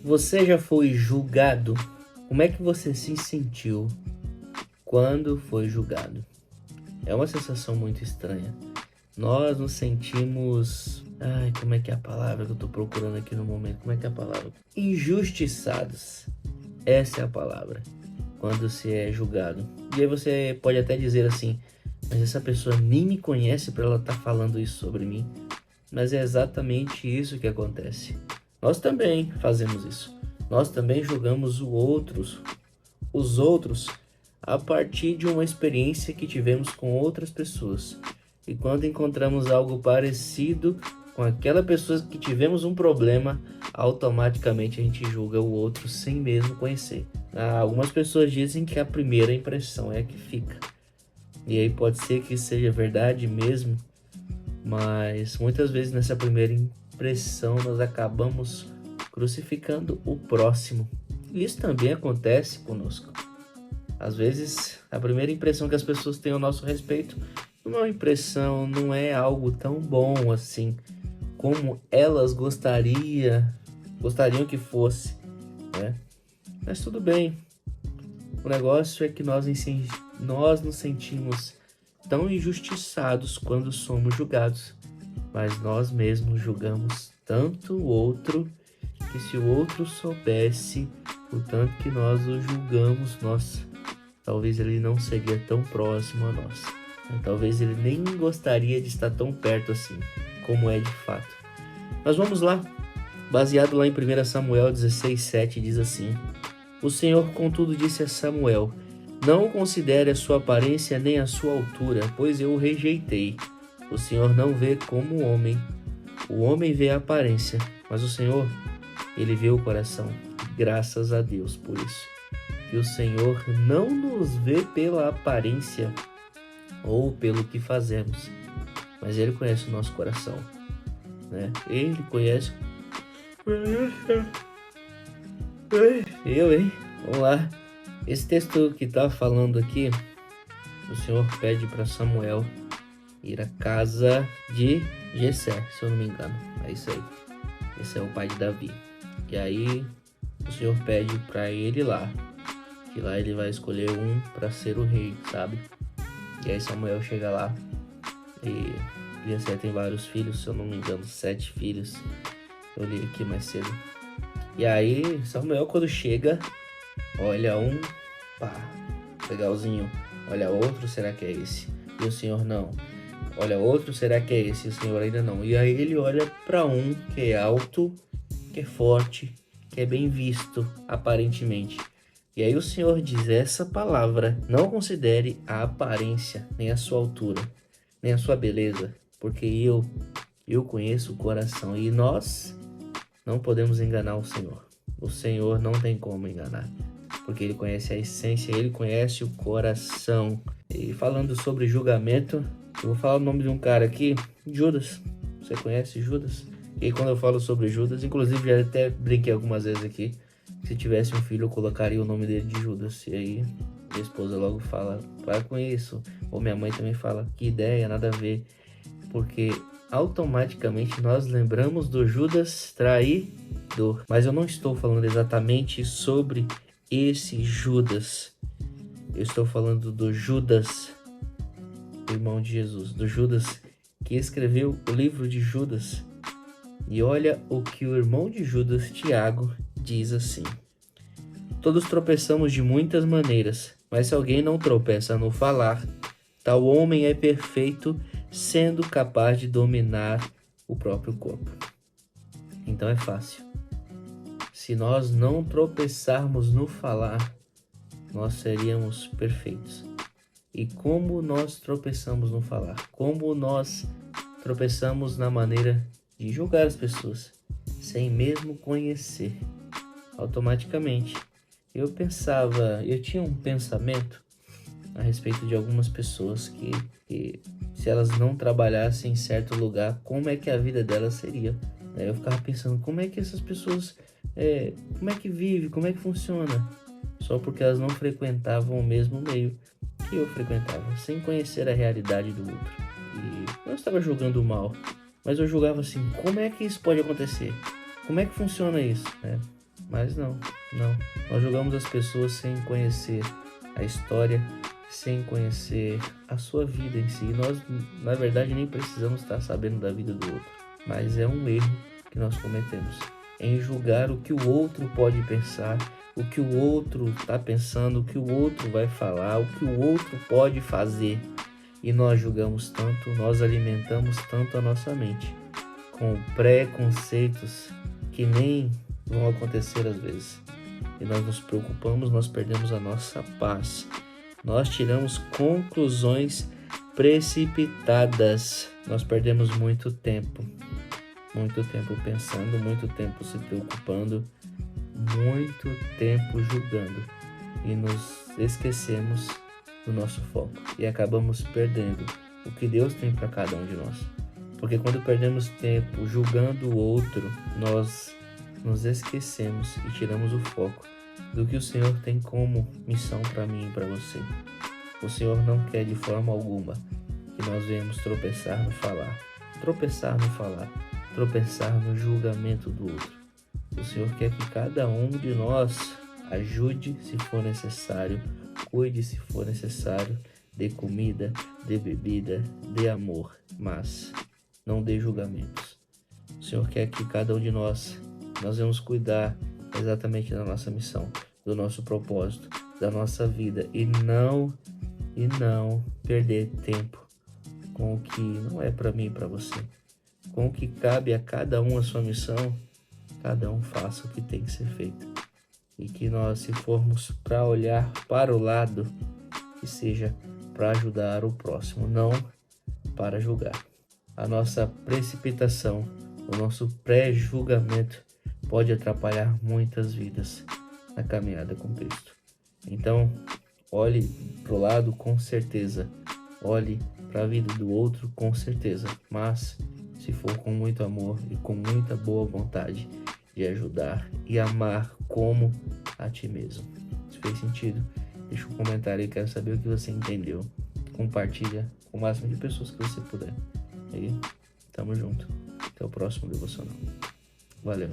Você já foi julgado? Como é que você se sentiu quando foi julgado? É uma sensação muito estranha. Nós nos sentimos... Ai, como é que é a palavra que eu tô procurando aqui no momento? Como é que é a palavra? Injustiçados. Essa é a palavra. Quando se é julgado. E aí você pode até dizer assim, mas essa pessoa nem me conhece para ela estar falando isso sobre mim. Mas é exatamente isso que acontece. Nós também fazemos isso. Nós também julgamos os outros, a partir de uma experiência que tivemos com outras pessoas. E quando encontramos algo parecido com aquela pessoa que tivemos um problema, automaticamente a gente julga o outro sem mesmo conhecer. Algumas pessoas dizem que a primeira impressão é a que fica. E aí pode ser que seja verdade mesmo, mas muitas vezes nessa primeira impressão nós acabamos crucificando o próximo. E isso também acontece conosco. Às vezes a primeira impressão que as pessoas têm ao nosso respeito não é uma impressão, não é algo tão bom assim como elas gostariam que fosse, né? Mas tudo bem. O negócio é que nós nos sentimos tão injustiçados quando somos julgados, mas nós mesmos julgamos tanto o outro que se o outro soubesse o tanto que nós o julgamos, nossa, talvez ele não seria tão próximo a nós. Talvez ele nem gostaria de estar tão perto assim, como é de fato. Mas vamos lá, baseado lá em 1 Samuel 16:7, diz assim: O Senhor, contudo, disse a Samuel: Não considere a sua aparência nem a sua altura, pois eu o rejeitei. O Senhor não vê como o homem vê a aparência, mas o Senhor, ele vê o coração. Graças a Deus por isso. Que o Senhor não nos vê pela aparência ou pelo que fazemos, mas Ele conhece o nosso coração, né? Ele conhece... Vamos lá. Esse texto que tá falando aqui, o Senhor pede para Samuel ir à casa de Jessé, se eu não me engano. É isso aí. Esse é o pai de Davi. E aí o Senhor pede para ele lá, que lá ele vai escolher um para ser o rei, sabe? E aí Samuel chega lá e Jessé tem vários filhos, se eu não me engano, 7 filhos. Eu li aqui mais cedo. E aí Samuel, quando chega, olha um, pá, legalzinho. Olha outro, será que é esse? E o Senhor não. Olha outro, será que é esse? E o Senhor ainda não. E aí ele olha para um que é alto, que é forte, que é bem visto, aparentemente. E aí o Senhor diz essa palavra: não considere a aparência, nem a sua altura, nem a sua beleza, porque eu conheço o coração. E nós não podemos enganar o Senhor. O Senhor não tem como enganar, porque Ele conhece a essência, Ele conhece o coração. E falando sobre julgamento, eu vou falar o nome de um cara aqui, Judas. Você conhece Judas? E quando eu falo sobre Judas, inclusive já até brinquei algumas vezes aqui, se tivesse um filho eu colocaria o nome dele de Judas. E aí minha esposa logo fala: para com isso. Ou minha mãe também fala: que ideia, nada a ver. Porque automaticamente nós lembramos do Judas traidor. Mas eu não estou falando exatamente sobre esse Judas. Eu estou falando do Judas, irmão de Jesus, do Judas que escreveu o livro de Judas. E olha o que o irmão de Judas, Tiago, diz assim: Todos tropeçamos de muitas maneiras, mas se alguém não tropeça no falar, tal homem é perfeito, sendo capaz de dominar o próprio corpo. Então é fácil. Se nós não tropeçarmos no falar, nós seríamos perfeitos. E como nós tropeçamos no falar? Como nós tropeçamos na maneira de julgar as pessoas, sem mesmo conhecer? Automaticamente. Eu tinha um pensamento a respeito de algumas pessoas que se elas não trabalhassem em certo lugar, como é que a vida delas seria? Eu ficava pensando, como é que essas pessoas, como é que vive, como é que funciona? Só porque elas não frequentavam o mesmo meio que eu frequentava, sem conhecer a realidade do outro. E eu estava julgando mal, mas eu julgava assim, como é que isso pode acontecer? Como é que funciona isso? Mas não. Nós julgamos as pessoas sem conhecer a história, sem conhecer a sua vida em si. Nós, na verdade, nem precisamos estar sabendo da vida do outro. Mas é um erro que nós cometemos, em julgar o que o outro pode pensar, o que o outro está pensando, o que o outro vai falar, o que o outro pode fazer. E nós julgamos tanto, nós alimentamos tanto a nossa mente com preconceitos que nem vão acontecer às vezes. E nós nos preocupamos, nós perdemos a nossa paz. Nós tiramos conclusões precipitadas. Nós perdemos muito tempo pensando, muito tempo se preocupando, muito tempo julgando. E nos esquecemos do nosso foco e acabamos perdendo o que Deus tem para cada um de nós. Porque quando perdemos tempo julgando o outro, nós nos esquecemos e tiramos o foco do que o Senhor tem como missão para mim e para você. O Senhor não quer de forma alguma que nós venhamos tropeçar no falar, tropeçar no julgamento do outro. O Senhor quer que cada um de nós ajude se for necessário, cuide se for necessário, dê comida, dê bebida, dê amor, mas não dê julgamentos. O Senhor quer que cada um de nós vamos cuidar exatamente da nossa missão, do nosso propósito, da nossa vida e não perder tempo com o que não é para mim e para você. Com o que cabe a cada um a sua missão, cada um faça o que tem que ser feito. E que nós, se formos para olhar para o lado, que seja para ajudar o próximo, não para julgar. A nossa precipitação, o nosso pré-julgamento pode atrapalhar muitas vidas na caminhada com Cristo. Então, olhe para o lado com certeza, olhe para a vida do outro com certeza, mas se for com muito amor e com muita boa vontade de ajudar e amar como a ti mesmo. Se fez sentido, deixa um comentário aí, quero saber o que você entendeu. Compartilha com o máximo de pessoas que você puder. E tamo junto. Até o próximo devocional. Valeu.